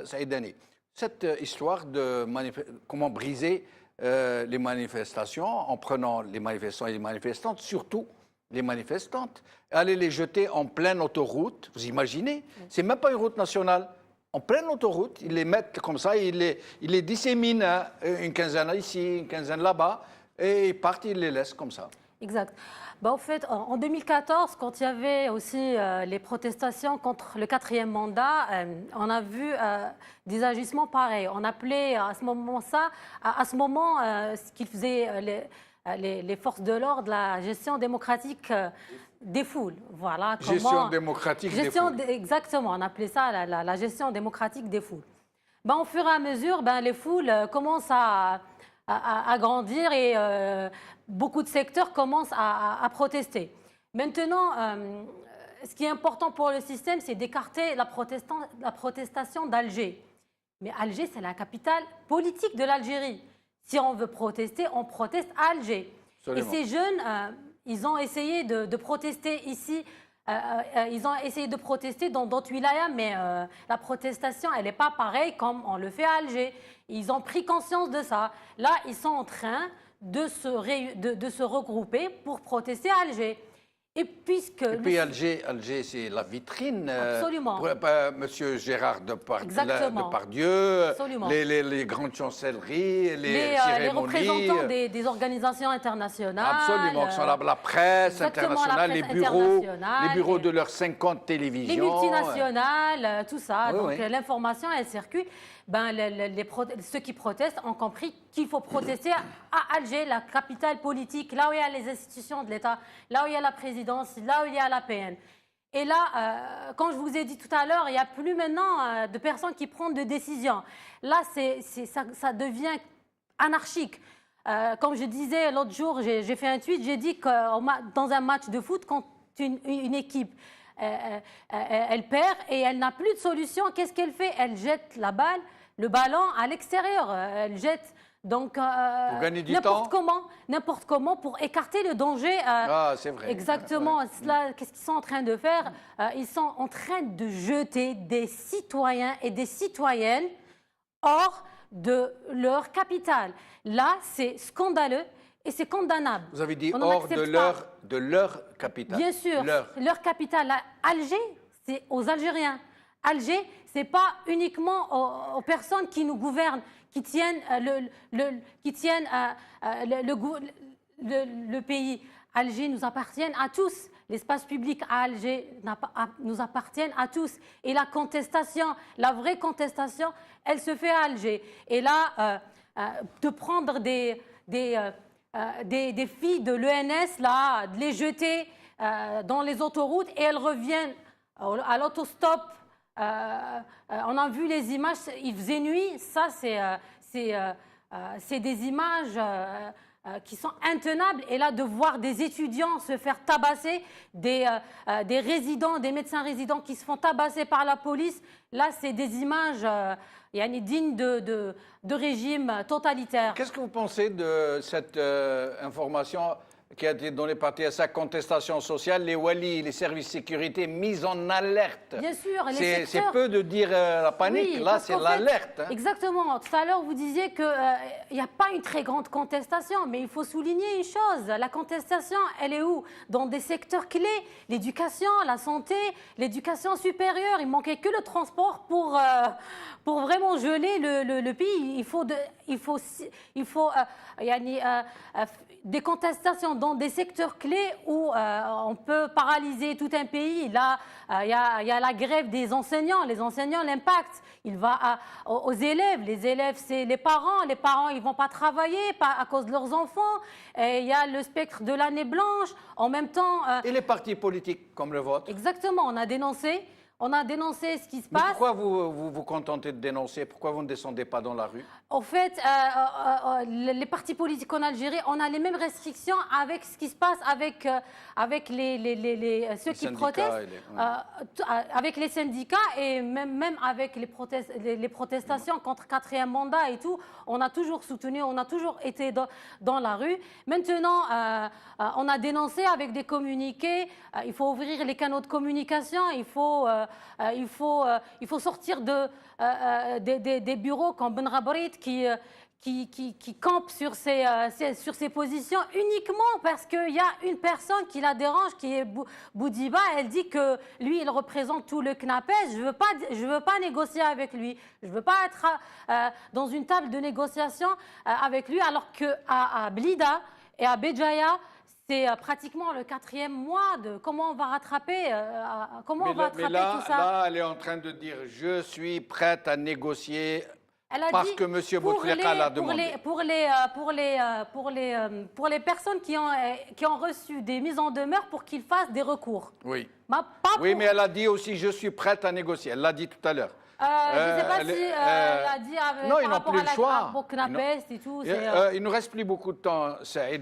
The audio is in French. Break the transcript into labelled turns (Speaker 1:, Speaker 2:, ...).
Speaker 1: Saïdani, cette histoire de comment briser les manifestations en prenant les manifestants et les manifestantes, surtout les manifestantes, aller les jeter en pleine autoroute, vous imaginez? C'est même pas une route nationale. En pleine autoroute, ils les mettent comme ça, ils les disséminent, hein, une quinzaine ici, une quinzaine là-bas, et ils partent, ils les laissent comme ça.
Speaker 2: Exact. En fait, en 2014, quand il y avait aussi les protestations contre le 4e mandat, on a vu des agissements pareils. On appelait à ce moment ce qu'ils faisaient les forces de l'ordre, la gestion démocratique des foules. Voilà.
Speaker 1: Gestion démocratique des foules.
Speaker 2: Exactement, on appelait ça la gestion démocratique des foules. Au fur et à mesure, les foules commencent à grandir et beaucoup de secteurs commencent à protester. Maintenant, ce qui est important pour le système, c'est d'écarter la protestation d'Alger. Mais Alger, c'est la capitale politique de l'Algérie. Si on veut protester, on proteste à Alger. Absolument. Et ces jeunes, ils ont essayé de protester ici. Ils ont essayé de protester dans d'autres wilayas, mais la protestation, elle n'est pas pareille comme on le fait à Alger. Ils ont pris conscience de ça. Là, ils sont en train de se regrouper pour protester à Alger. Et
Speaker 1: puis Alger, c'est la vitrine.
Speaker 2: Absolument.
Speaker 1: Pour Monsieur Gérard Depardieu, les grandes chancelleries, les cérémonies.
Speaker 2: Les représentants des organisations internationales.
Speaker 1: Absolument, qui sont la presse internationale, les bureaux de leurs 50 télévisions.
Speaker 2: Les multinationales, tout ça. Donc l'information, elle circule. Ceux qui protestent ont compris qu'il faut protester à Alger, la capitale politique, là où il y a les institutions de l'État, là où il y a la présidence, là où il y a l'APN. Et là, comme je vous ai dit tout à l'heure, il n'y a plus maintenant de personnes qui prennent de décisions. Là, ça devient anarchique. Comme je disais l'autre jour, j'ai fait un tweet, j'ai dit que dans un match de foot, quand une équipe elle perd et elle n'a plus de solution, qu'est-ce qu'elle fait? Elle jette le ballon à l'extérieur. Elle jette donc n'importe comment pour écarter le danger.
Speaker 1: C'est vrai.
Speaker 2: Exactement. Qu'est-ce qu'ils sont en train de faire? Ils sont en train de jeter des citoyens et des citoyennes hors de leur capitale. Là, c'est scandaleux. Et c'est condamnable.
Speaker 1: Vous avez dit hors de leur capitale.
Speaker 2: Bien sûr, leur capitale. Alger, c'est aux Algériens. Alger, ce n'est pas uniquement aux personnes qui nous gouvernent, qui tiennent le pays. Alger nous appartient à tous. L'espace public à Alger nous appartient à tous. Et la contestation, la vraie contestation, elle se fait à Alger. Et là, de prendre des filles de l'ENS, là, de les jeter dans les autoroutes et elles reviennent à l'autostop. On a vu les images, il faisait nuit. Ça, c'est des images qui sont intenables. Et là, de voir des étudiants se faire tabasser, des résidents, des médecins résidents qui se font tabasser par la police, là, c'est des images dignes de régime totalitaire.
Speaker 1: Qu'est-ce que vous pensez de cette information qui a été donnée par TSA, contestation sociale, les Wali, les services de sécurité mis en alerte?
Speaker 2: Bien sûr.
Speaker 1: C'est peu de dire la panique, là c'est l'alerte. Hein.
Speaker 2: Exactement. Tout à l'heure, vous disiez qu'il n'y a pas une très grande contestation, mais il faut souligner une chose. La contestation, elle est où? Dans des secteurs clés, l'éducation, la santé, l'éducation supérieure. Il manquait que le transport pour vraiment geler le pays. Il faut des contestations dans des secteurs clés où on peut paralyser tout un pays. Là, il y a la grève des enseignants. Les enseignants, l'impact, il va aux élèves. Les élèves, c'est les parents. Les parents, ils ne vont pas travailler à cause de leurs enfants. Et il y a le spectre de l'année blanche. En même temps...
Speaker 1: Et les partis politiques comme le vôtre?
Speaker 2: Exactement, on a dénoncé. On a dénoncé ce qui se passe.
Speaker 1: Pourquoi vous contentez de dénoncer? Pourquoi vous ne descendez pas dans la rue?
Speaker 2: En fait, les partis politiques en Algérie, on a les mêmes restrictions avec ce qui se passe avec ceux qui protestent, avec les syndicats et même avec les protestations contre 4e mandat et tout. On a toujours soutenu, on a toujours été dans la rue. Maintenant, on a dénoncé avec des communiqués. Il faut ouvrir les canaux de communication. Il faut il faut sortir des bureaux comme Ben Rabrit qui campe sur ses positions uniquement parce qu'il y a une personne qui la dérange, qui est Boudiba. Elle dit que lui, il représente tout le CNAPES. Je veux pas négocier avec lui. Je veux pas être dans une table de négociation avec lui, alors qu'à Blida et à Béjaïa, c'est pratiquement le 4e mois de comment on va rattraper,
Speaker 1: mais là,
Speaker 2: tout ça.
Speaker 1: Là, elle est en train de dire « je suis prête à négocier ».
Speaker 2: Elle a
Speaker 1: Parce
Speaker 2: dit
Speaker 1: que M. Bouteflika l'a demandé.
Speaker 2: Pour les personnes qui ont reçu des mises en demeure pour qu'ils fassent des recours.
Speaker 1: Oui.
Speaker 2: Oui,
Speaker 1: mais elle a dit aussi je suis prête à négocier. Elle l'a dit tout à l'heure.
Speaker 2: Je ne sais pas si elle a dit
Speaker 1: non,
Speaker 2: par
Speaker 1: ils n'ont
Speaker 2: rapport
Speaker 1: plus
Speaker 2: à
Speaker 1: le choix.
Speaker 2: Burkina Faso et tout.
Speaker 1: Il ne nous reste plus beaucoup de temps, Saïd.